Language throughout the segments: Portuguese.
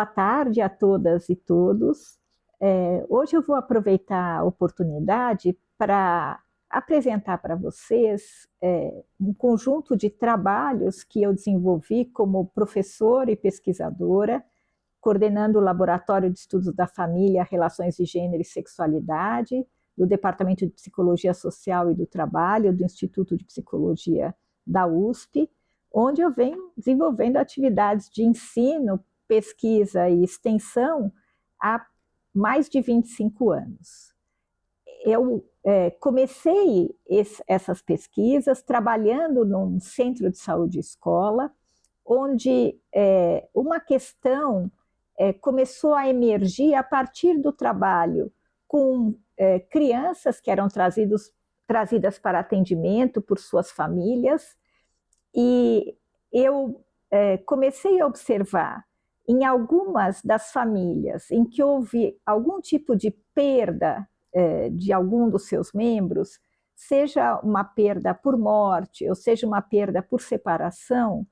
Boa tarde a todas e todos. Hoje eu vou aproveitar a oportunidade para apresentar para vocês um conjunto de trabalhos que eu desenvolvi como professora e pesquisadora, coordenando o Laboratório de Estudos da Família, Relações de Gênero e Sexualidade, do Departamento de Psicologia Social e do Trabalho, do Instituto de Psicologia da USP, onde eu venho desenvolvendo atividades de ensino, pesquisa e extensão há mais de 25 anos. Eu comecei essas pesquisas trabalhando num centro de saúde escola, onde uma questão começou a emergir a partir do trabalho com crianças que eram trazidas para atendimento por suas famílias, e eu comecei a observar em algumas das famílias em que houve algum tipo de perda de algum dos seus membros, seja uma perda por morte, ou seja uma perda por separação,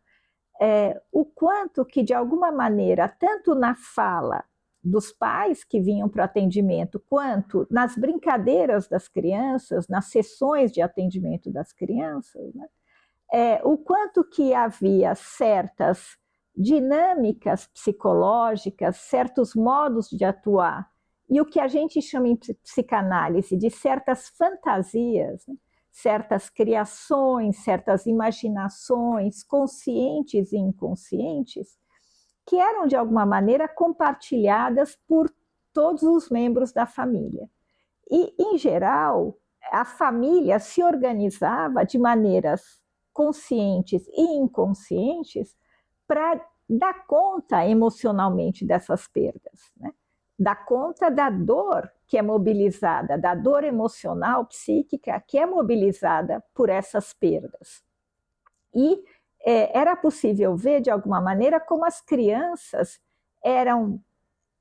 o quanto que, de alguma maneira, tanto na fala dos pais que vinham para o atendimento, quanto nas brincadeiras das crianças, nas sessões de atendimento das crianças, né, o quanto que havia certas dinâmicas psicológicas, certos modos de atuar, e o que a gente chama em psicanálise de certas fantasias, né? Certas criações, certas imaginações, conscientes e inconscientes, que eram de alguma maneira compartilhadas por todos os membros da família. E, em geral, a família se organizava de maneiras conscientes e inconscientes para dar conta emocionalmente dessas perdas, né? Dar conta da dor que é mobilizada, da dor emocional, psíquica, que é mobilizada por essas perdas. E era possível ver, de alguma maneira, como as crianças eram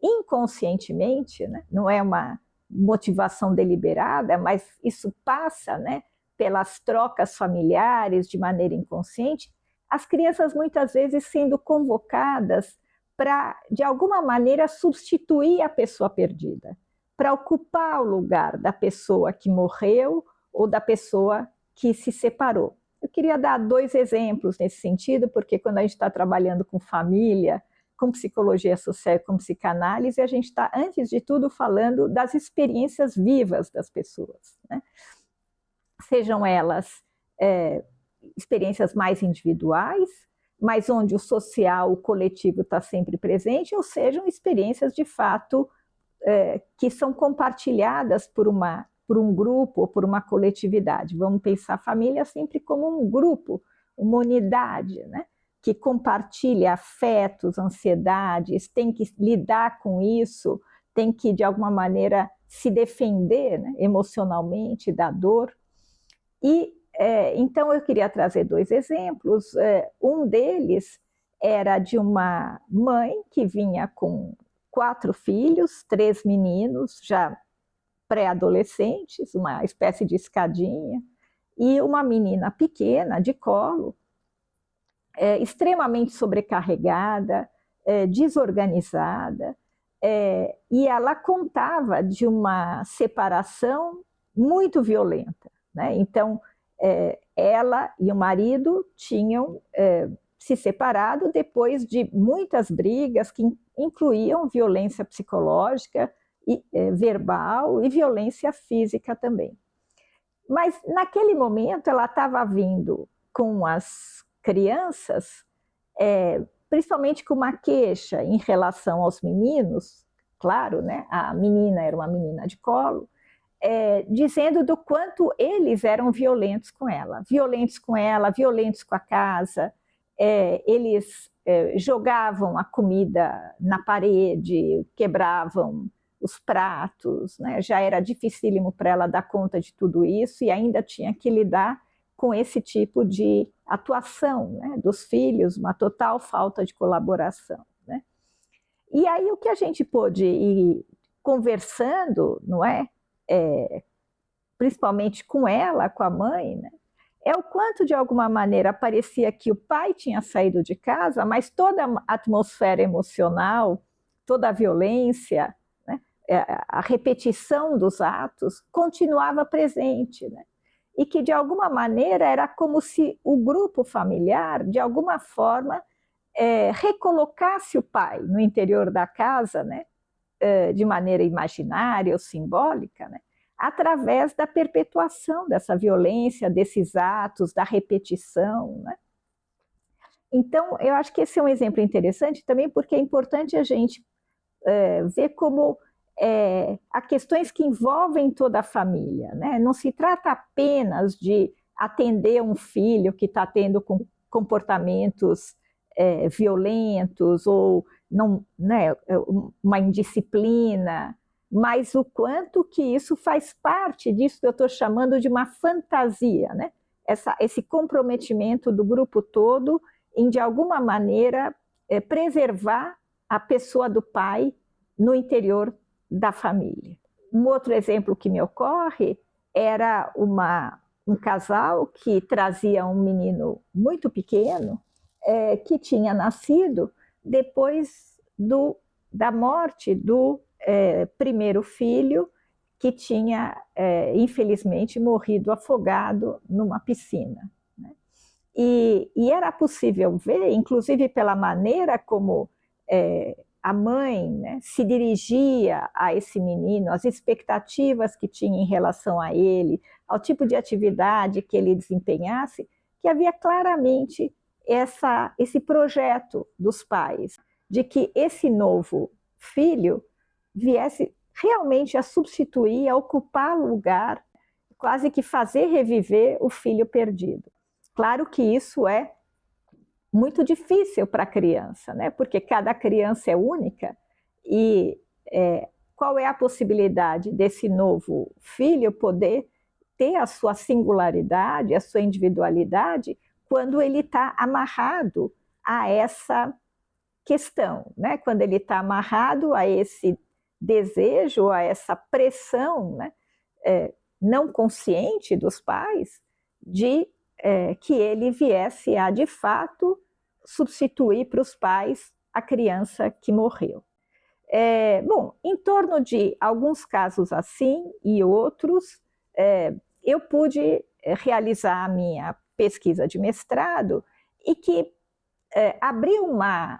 inconscientemente, né? Não é uma motivação deliberada, mas isso passa, né, pelas trocas familiares de maneira inconsciente, as crianças muitas vezes sendo convocadas para, de alguma maneira, substituir a pessoa perdida, para ocupar o lugar da pessoa que morreu ou da pessoa que se separou. Eu queria dar 2 exemplos nesse sentido, porque quando a gente está trabalhando com família, com psicologia social e com psicanálise, a gente está, antes de tudo, falando das experiências vivas das pessoas, né? Sejam elas experiências mais individuais, mas onde o social, o coletivo está sempre presente, ou sejam experiências de fato que são compartilhadas por um grupo ou por uma coletividade. Vamos pensar a família sempre como um grupo, uma unidade, né? Que compartilha afetos, ansiedades, tem que lidar com isso, tem que, de alguma maneira, se defender, né, emocionalmente da dor. E então eu queria trazer 2 exemplos. Um deles era de uma mãe que vinha com 4 filhos, 3 meninos, já pré-adolescentes, uma espécie de escadinha, e uma menina pequena, de colo, extremamente sobrecarregada, desorganizada, e ela contava de uma separação muito violenta, né? Então, ela e o marido tinham se separado depois de muitas brigas que incluíam violência psicológica, e verbal e violência física também. Mas naquele momento ela estava vindo com as crianças, principalmente com uma queixa em relação aos meninos, claro, né? A menina era uma menina de colo, dizendo do quanto eles eram violentos com ela, violentos com a casa, eles jogavam a comida na parede, quebravam os pratos, né? Já era dificílimo para ela dar conta de tudo isso e ainda tinha que lidar com esse tipo de atuação, né, dos filhos, uma total falta de colaboração, né? E aí o que a gente pôde ir conversando, não é? Principalmente com ela, com a mãe, né? É o quanto de alguma maneira parecia que o pai tinha saído de casa, mas toda a atmosfera emocional toda a violência, né, a repetição dos atos continuava presente, né? E que de alguma maneira era como se o grupo familiar, de alguma forma, recolocasse o pai no interior da casa, né, de maneira imaginária ou simbólica, né, através da perpetuação dessa violência, desses atos, da repetição, né? Então, eu acho que esse é um exemplo interessante também, porque é importante a gente ver como há questões que envolvem toda a família, né? Não se trata apenas de atender um filho que está tendo comportamentos violentos ou não, né, uma indisciplina, mas o quanto que isso faz parte disso que eu estou chamando de uma fantasia, né? Esse comprometimento do grupo todo em, de alguma maneira, preservar a pessoa do pai no interior da família. Um outro exemplo que me ocorre era um casal que trazia um menino muito pequeno, que tinha nascido depois da morte do primeiro filho, que tinha, infelizmente, morrido afogado numa piscina. E era possível ver, inclusive pela maneira como a mãe, né, se dirigia a esse menino, as expectativas que tinha em relação a ele, ao tipo de atividade que ele desempenhasse, que havia claramente esse projeto dos pais, de que esse novo filho viesse realmente a substituir, a ocupar lugar, quase que fazer reviver o filho perdido. Claro que isso é muito difícil para a criança, né? Porque cada criança é única e qual é a possibilidade desse novo filho poder ter a sua singularidade, a sua individualidade, quando ele está amarrado a essa questão, né? Quando ele está amarrado a esse desejo, a essa pressão, né, não consciente dos pais de que ele viesse a, de fato, substituir para os pais a criança que morreu. Bom, em torno de alguns casos assim e outros, eu pude realizar a minha pesquisa de mestrado e que abriu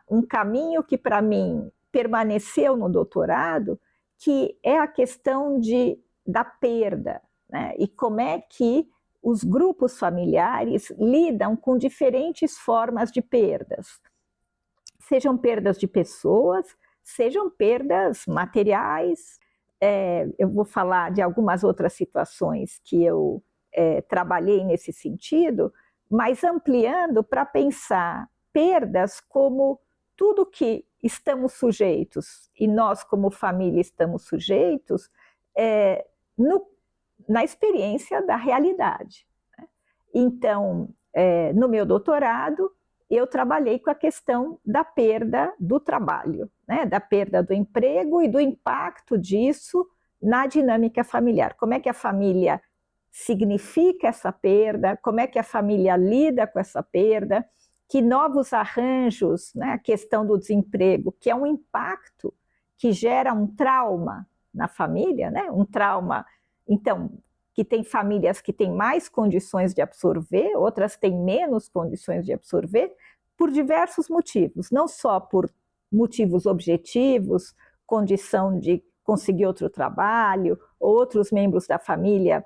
um caminho que, para mim, permaneceu no doutorado, que é a questão da perda, né? E como é que os grupos familiares lidam com diferentes formas de perdas, sejam perdas de pessoas, sejam perdas materiais. Eu vou falar de algumas outras situações que eu trabalhei nesse sentido, mas ampliando para pensar perdas como tudo que estamos sujeitos, e nós como família estamos sujeitos, na experiência da realidade. Então, no meu doutorado, eu trabalhei com a questão da perda do trabalho, né? Da perda do emprego e do impacto disso na dinâmica familiar. Como é que a família significa essa perda, como é que a família lida com essa perda, que novos arranjos, né? A questão do desemprego, que é um impacto que gera um trauma na família, né? Um trauma, então, que tem famílias que têm mais condições de absorver, outras têm menos condições de absorver, por diversos motivos, não só por motivos objetivos, condição de conseguir outro trabalho, outros membros da família,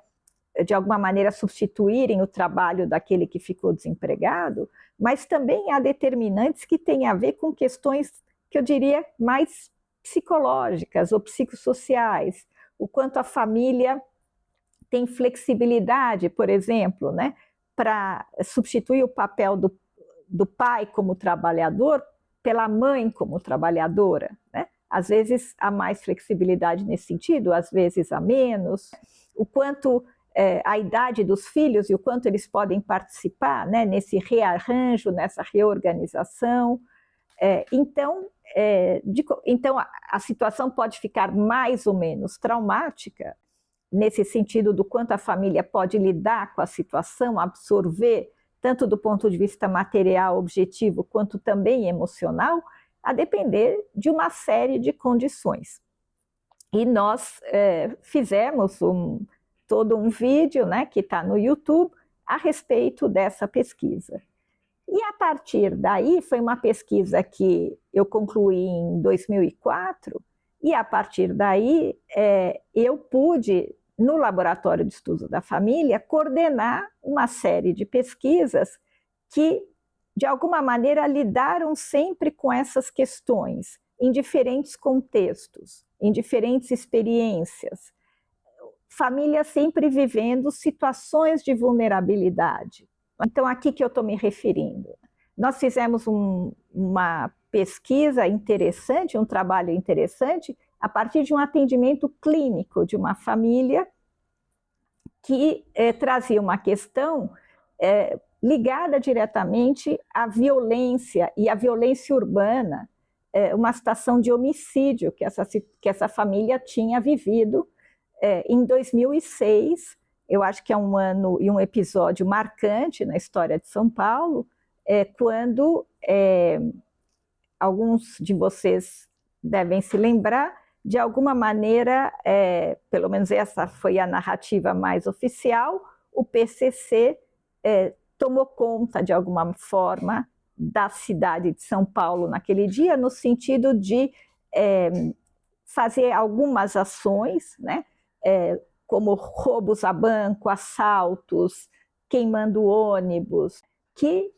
de alguma maneira, substituírem o trabalho daquele que ficou desempregado, mas também há determinantes que têm a ver com questões que eu diria mais psicológicas ou psicossociais, o quanto a família tem flexibilidade, por exemplo, né, para substituir o papel do pai como trabalhador pela mãe como trabalhadora, né? Às vezes há mais flexibilidade nesse sentido, às vezes há menos. O quanto a idade dos filhos e o quanto eles podem participar, né, nesse rearranjo, nessa reorganização. Então, a situação pode ficar mais ou menos traumática, nesse sentido do quanto a família pode lidar com a situação, absorver, tanto do ponto de vista material, objetivo, quanto também emocional, a depender de uma série de condições. E nós fizemos todo um vídeo, né, que está no YouTube a respeito dessa pesquisa. E a partir daí, foi uma pesquisa que eu concluí em 2004, e a partir daí eu pude, no Laboratório de Estudos da Família, coordenar uma série de pesquisas que, de alguma maneira, lidaram sempre com essas questões, em diferentes contextos, em diferentes experiências. Famílias sempre vivendo situações de vulnerabilidade. Então, aqui que eu estou me referindo. Nós fizemos uma pesquisa interessante, um trabalho interessante, a partir de um atendimento clínico de uma família que trazia uma questão ligada diretamente à violência e à violência urbana, uma situação de homicídio que essa família tinha vivido em 2006. Eu acho que é um ano e um episódio marcante na história de São Paulo, quando alguns de vocês devem se lembrar, de alguma maneira, pelo menos essa foi a narrativa mais oficial, o PCC tomou conta, de alguma forma, da cidade de São Paulo naquele dia, no sentido de fazer algumas ações, né, como roubos a banco, assaltos, queimando ônibus, que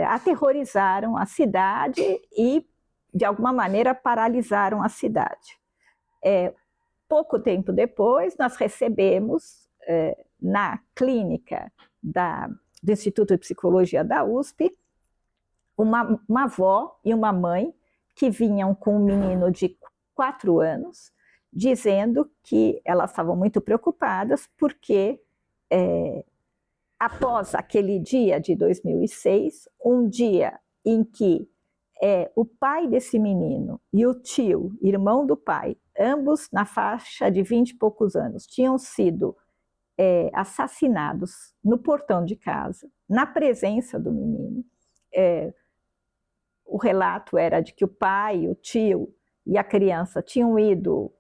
aterrorizaram a cidade e, de alguma maneira, paralisaram a cidade. Pouco tempo depois, nós recebemos, na clínica do Instituto de Psicologia da USP, uma avó e uma mãe que vinham com um menino de 4 anos, dizendo que elas estavam muito preocupadas porque, após aquele dia de 2006, um dia em que o pai desse menino e o tio, irmão do pai, ambos na faixa de 20 e poucos anos, tinham sido assassinados no portão de casa, na presença do menino. O relato era de que o pai, o tio e a criança tinham ido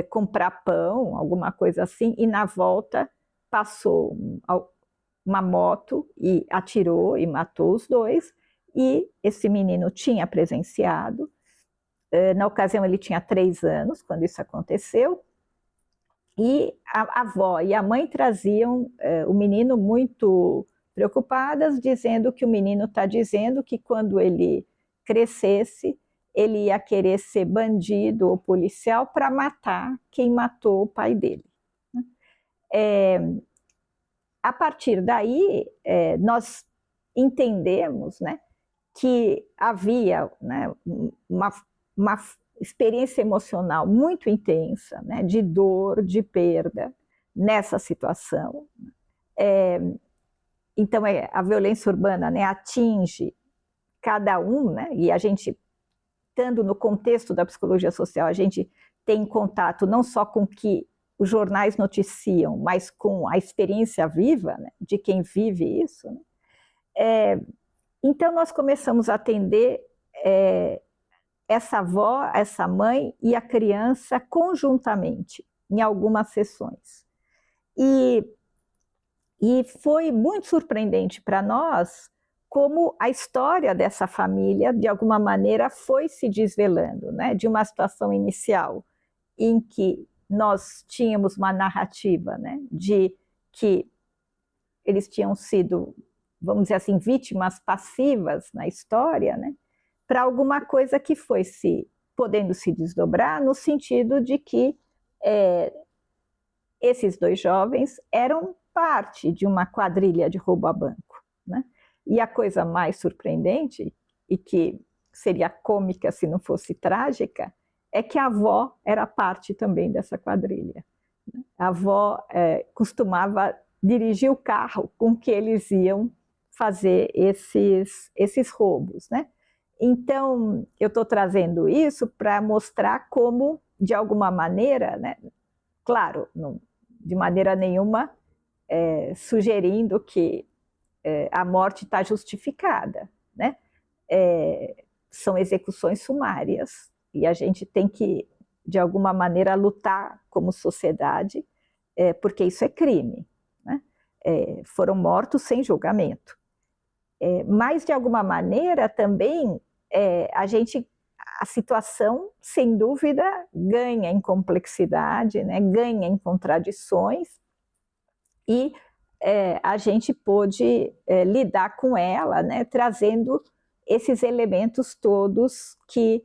comprar pão, alguma coisa assim, e na volta passou uma moto e atirou e matou os dois, e esse menino tinha presenciado. Na ocasião ele tinha 3 anos, quando isso aconteceu, e a avó e a mãe traziam o menino muito preocupadas, dizendo que o menino está dizendo que quando ele crescesse, ele ia querer ser bandido ou policial para matar quem matou o pai dele. A partir daí, nós entendemos, né, que havia, né, uma experiência emocional muito intensa, né, de dor, de perda, nessa situação. Então, a violência urbana, né, atinge cada um, né, e a gente, estando no contexto da psicologia social, a gente tem contato não só com o que os jornais noticiam, mas com a experiência viva, né, de quem vive isso. Né? Então, nós começamos a atender essa avó, essa mãe e a criança conjuntamente, em algumas sessões. E foi muito surpreendente para nós como a história dessa família, de alguma maneira, foi se desvelando, né? De uma situação inicial em que nós tínhamos uma narrativa, né, de que eles tinham sido, vamos dizer assim, vítimas passivas na história, né, para alguma coisa que foi podendo se desdobrar no sentido de que esses 2 jovens eram parte de uma quadrilha de roubo a banco. Né? E a coisa mais surpreendente, e que seria cômica se não fosse trágica, é que a avó era parte também dessa quadrilha. A avó costumava dirigir o carro com que eles iam fazer esses roubos. Né? Então, eu estou trazendo isso para mostrar como, de alguma maneira, né, claro, não, de maneira nenhuma sugerindo que a morte está justificada, né? são execuções sumárias, e a gente tem que, de alguma maneira, lutar como sociedade, porque isso é crime, né? Foram mortos sem julgamento. Mas, de alguma maneira, também, a situação, sem dúvida, ganha em complexidade, né? Ganha em contradições, e a gente pôde lidar com ela, né? Trazendo esses elementos todos que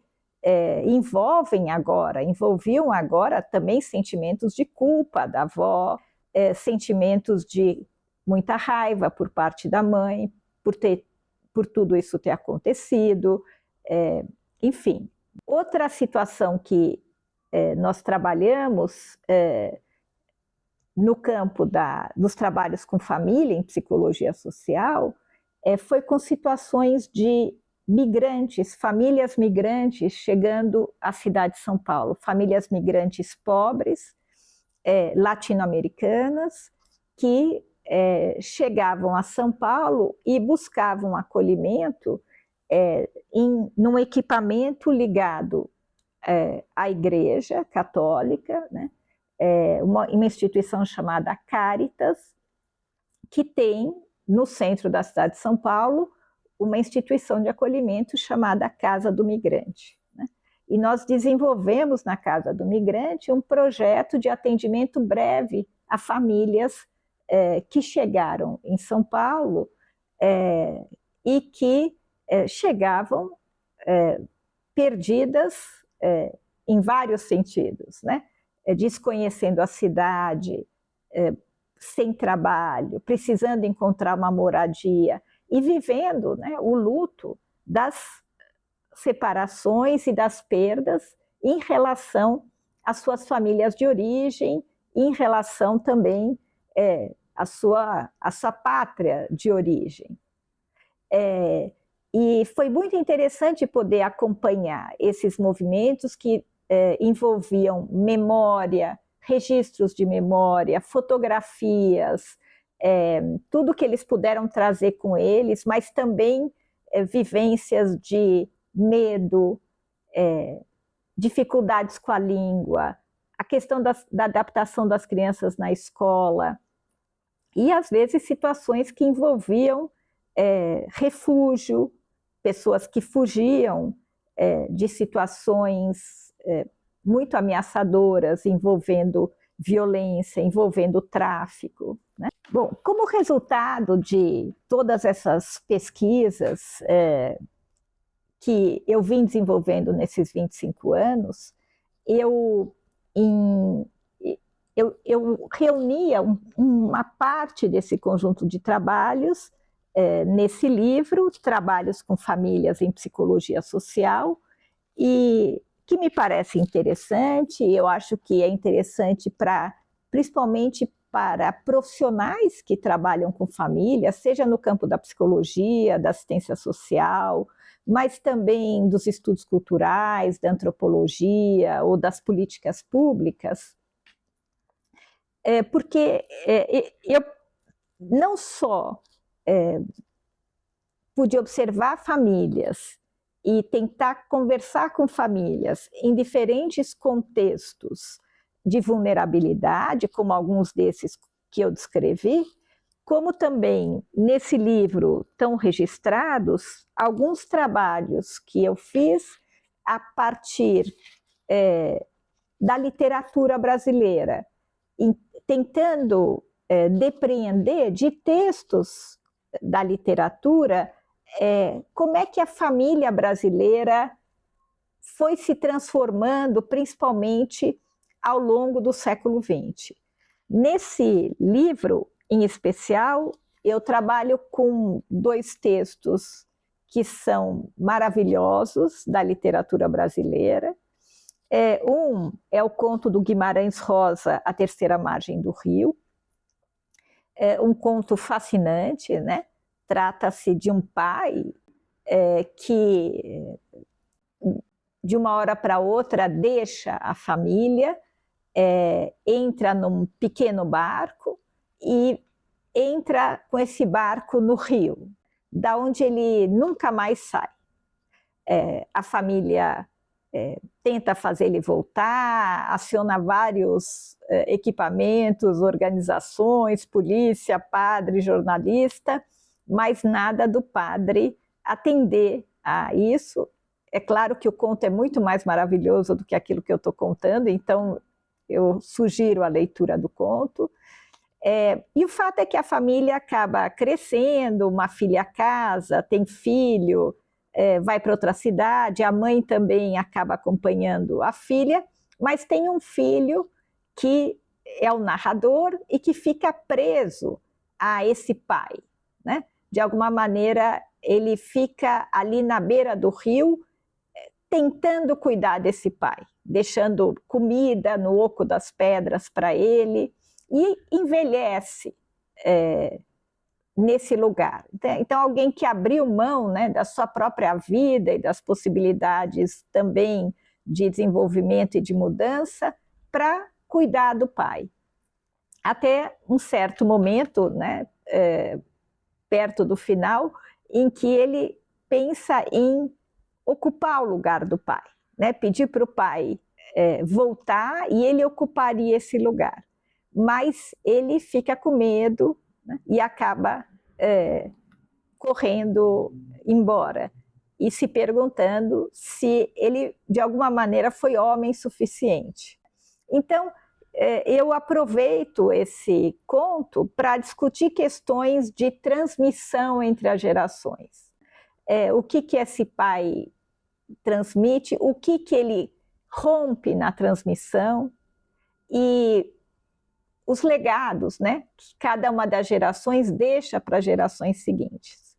envolviam agora também sentimentos de culpa da avó, sentimentos de muita raiva por parte da mãe, por tudo isso ter acontecido, enfim. Outra situação que nós trabalhamos no campo dos trabalhos com família, em psicologia social, foi com situações de migrantes, famílias migrantes chegando à cidade de São Paulo, famílias migrantes pobres, latino-americanas, que chegavam a São Paulo e buscavam acolhimento num equipamento ligado à Igreja Católica, né? Uma instituição chamada Caritas, que tem no centro da cidade de São Paulo uma instituição de acolhimento chamada Casa do Migrante, né? E nós desenvolvemos na Casa do Migrante um projeto de atendimento breve a famílias que chegaram em São Paulo e que chegavam perdidas em vários sentidos, né? Desconhecendo a cidade, sem trabalho, precisando encontrar uma moradia e vivendo, né, o luto das separações e das perdas em relação às suas famílias de origem, em relação também à sua pátria de origem. E foi muito interessante poder acompanhar esses movimentos que envolviam memória, registros de memória, fotografias, tudo que eles puderam trazer com eles, mas também vivências de medo, dificuldades com a língua, a questão da adaptação das crianças na escola, e às vezes situações que envolviam refúgio, pessoas que fugiam de situações muito ameaçadoras, envolvendo violência, envolvendo tráfico, né? Bom, como resultado de todas essas pesquisas que eu vim desenvolvendo nesses 25 anos, eu reunia uma parte desse conjunto de trabalhos nesse livro, Trabalhos com Famílias em Psicologia Social, e que me parece interessante. Eu acho que é interessante principalmente para profissionais que trabalham com família, seja no campo da psicologia, da assistência social, mas também dos estudos culturais, da antropologia ou das políticas públicas, porque eu não só pude observar famílias e tentar conversar com famílias em diferentes contextos de vulnerabilidade, como alguns desses que eu descrevi, como também nesse livro estão registrados alguns trabalhos que eu fiz a partir da literatura brasileira, tentando depreender de textos da literatura como é que a família brasileira foi se transformando, principalmente ao longo do século XX. Nesse livro, em especial, eu trabalho com 2 textos que são maravilhosos da literatura brasileira. Um é o conto do Guimarães Rosa, A Terceira Margem do Rio, um conto fascinante, né? Trata-se de um pai que, de uma hora para outra, deixa a família, entra num pequeno barco e entra com esse barco no rio, da onde ele nunca mais sai. A família tenta fazer ele voltar, aciona vários equipamentos, organizações, polícia, padre, jornalista, mas nada do padre atender a isso. É claro que o conto é muito mais maravilhoso do que aquilo que eu estou contando, então eu sugiro a leitura do conto. E o fato é que a família acaba crescendo, uma filha casa, tem filho, vai para outra cidade, a mãe também acaba acompanhando a filha, mas tem um filho que é o narrador e que fica preso a esse pai, né? De alguma maneira, ele fica ali na beira do rio, tentando cuidar desse pai, deixando comida no oco das pedras para ele, e envelhece nesse lugar. Então, alguém que abriu mão, né, da sua própria vida e das possibilidades também de desenvolvimento e de mudança para cuidar do pai. Até um certo momento, né, perto do final, em que ele pensa em ocupar o lugar do pai, né, pedir para o pai voltar e ele ocuparia esse lugar. Mas ele fica com medo, né, e acaba correndo embora e se perguntando se ele, de alguma maneira, foi homem suficiente. Então, eu aproveito esse conto para discutir questões de transmissão entre as gerações. O que esse pai transmite, o que ele rompe na transmissão e os legados, né, que cada uma das gerações deixa para as gerações seguintes.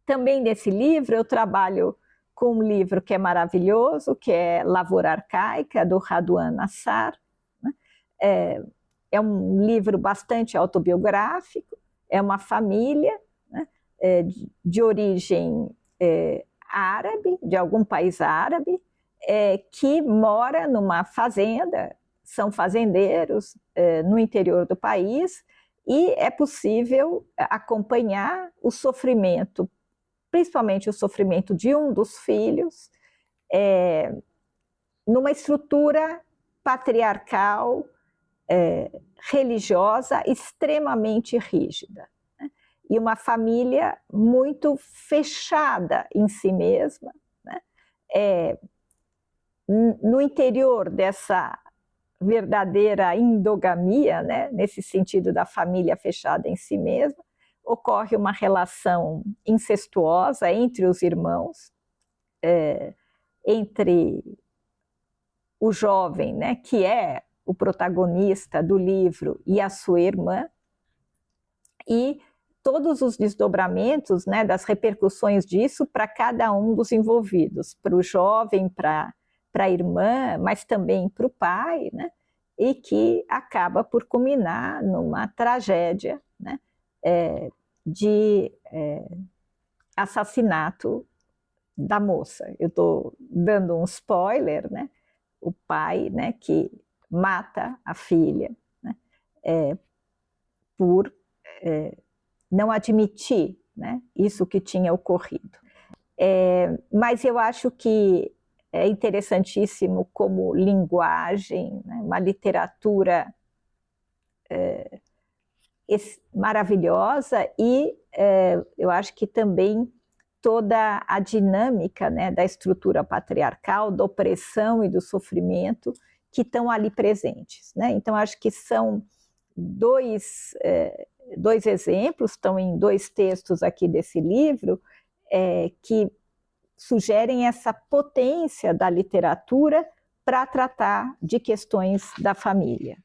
Também nesse livro eu trabalho com um livro que é maravilhoso, que é Lavoura Arcaica, do Radwan Nassar. Né? É um livro bastante autobiográfico, é uma família, né, de origem árabe, de algum país árabe, que mora numa fazenda, são fazendeiros no interior do país, e é possível acompanhar o sofrimento, principalmente o sofrimento de um dos filhos, numa estrutura patriarcal, religiosa, extremamente rígida, né? E uma família muito fechada em si mesma, né? No interior dessa verdadeira endogamia, né, nesse sentido da família fechada em si mesma, ocorre uma relação incestuosa entre os irmãos, entre o jovem, né, que é o protagonista do livro, e a sua irmã, e todos os desdobramentos, né, das repercussões disso para cada um dos envolvidos, para o jovem, para a irmã, mas também para o pai, né, e que acaba por culminar numa tragédia, né, de assassinato da moça. Eu estou dando um spoiler, né, o pai, né, que mata a filha, né, por não admitir, né, isso que tinha ocorrido. Mas eu acho que é interessantíssimo como linguagem, né, uma literatura maravilhosa, e eu acho que também toda a dinâmica, né, da estrutura patriarcal, da opressão e do sofrimento que estão ali presentes, né? Então, acho que são dois exemplos, estão em 2 textos aqui desse livro, que sugerem essa potência da literatura para tratar de questões da família.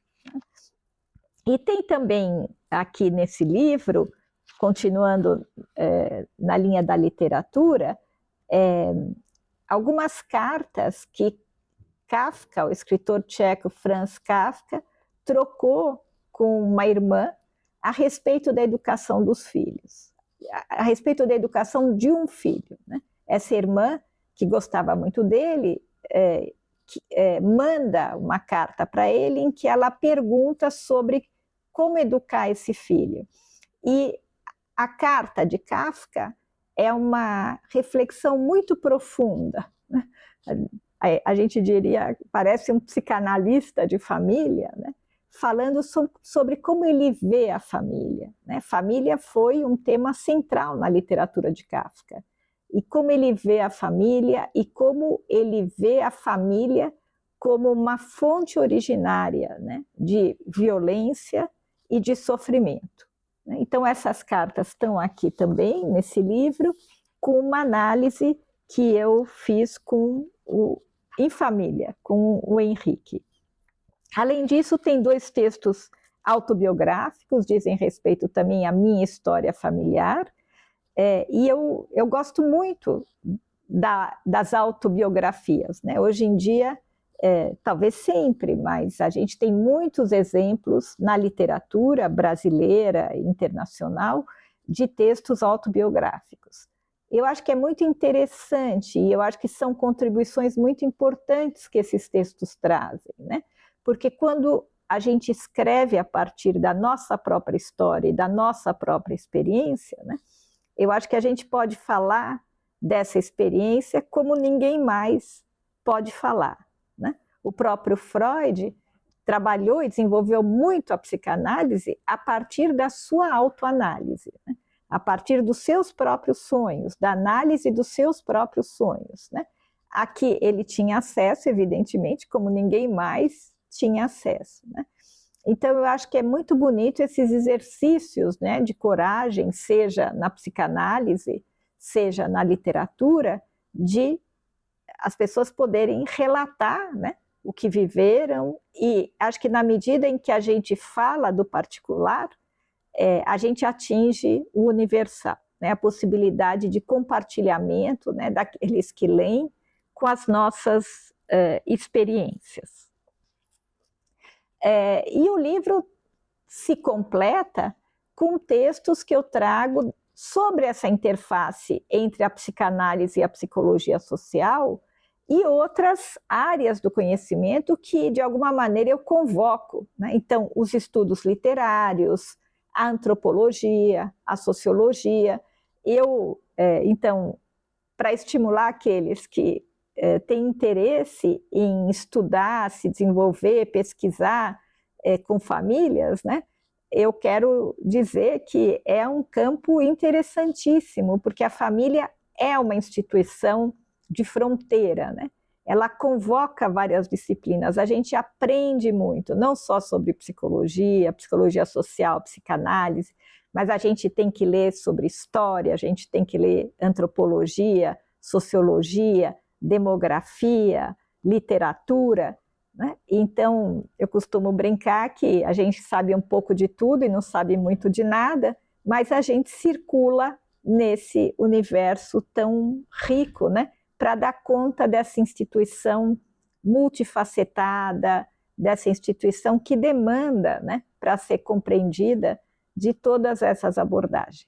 E tem também aqui nesse livro, continuando na linha da literatura, algumas cartas que Kafka, o escritor tcheco Franz Kafka, trocou com uma irmã a respeito da educação dos filhos, a respeito da educação de um filho, né? Essa irmã, que gostava muito dele, manda uma carta para ele em que ela pergunta sobre como educar esse filho. E a carta de Kafka é uma reflexão muito profunda, né? A gente diria, parece um psicanalista de família, né? Falando sobre como ele vê a família, né? Família foi um tema central na literatura de Kafka. E como ele vê a família e como ele vê a família como uma fonte originária, né, de violência e de sofrimento. Então, essas cartas estão aqui também, nesse livro, com uma análise que eu fiz em família, com o Henrique. Além disso, tem 2 textos autobiográficos, dizem respeito também à minha história familiar, e eu gosto muito das autobiografias, né? Hoje em dia, talvez sempre, mas a gente tem muitos exemplos na literatura brasileira e internacional de textos autobiográficos. Eu acho que é muito interessante e eu acho que são contribuições muito importantes que esses textos trazem, né? Porque quando a gente escreve a partir da nossa própria história e da nossa própria experiência, né, eu acho que a gente pode falar dessa experiência como ninguém mais pode falar, né? O próprio Freud trabalhou e desenvolveu muito a psicanálise a partir da sua autoanálise, né? A partir dos seus próprios sonhos, da análise dos seus próprios sonhos, né? A que ele tinha acesso, evidentemente, como ninguém mais tinha acesso, né? Então, eu acho que é muito bonito esses exercícios, né, de coragem, seja na psicanálise, seja na literatura, de as pessoas poderem relatar, né, o que viveram, e acho que na medida em que a gente fala do particular, a gente atinge o universal, né, a possibilidade de compartilhamento, né, daqueles que leem com as nossas experiências. E o livro se completa com textos que eu trago sobre essa interface entre a psicanálise e a psicologia social e outras áreas do conhecimento que, de alguma maneira, eu convoco, né? Então, os estudos literários, a antropologia, a sociologia. Então, para estimular aqueles que têm interesse em estudar, se desenvolver, pesquisar com famílias, né? Eu quero dizer que é um campo interessantíssimo, porque a família é uma instituição de fronteira, né? Ela convoca várias disciplinas, a gente aprende muito, não só sobre psicologia, psicologia social, psicanálise, mas a gente tem que ler sobre história, a gente tem que ler antropologia, sociologia, demografia, literatura, né? Então, eu costumo brincar que a gente sabe um pouco de tudo e não sabe muito de nada, mas a gente circula nesse universo tão rico, né, para dar conta dessa instituição multifacetada, dessa instituição que demanda, né, para ser compreendida, de todas essas abordagens.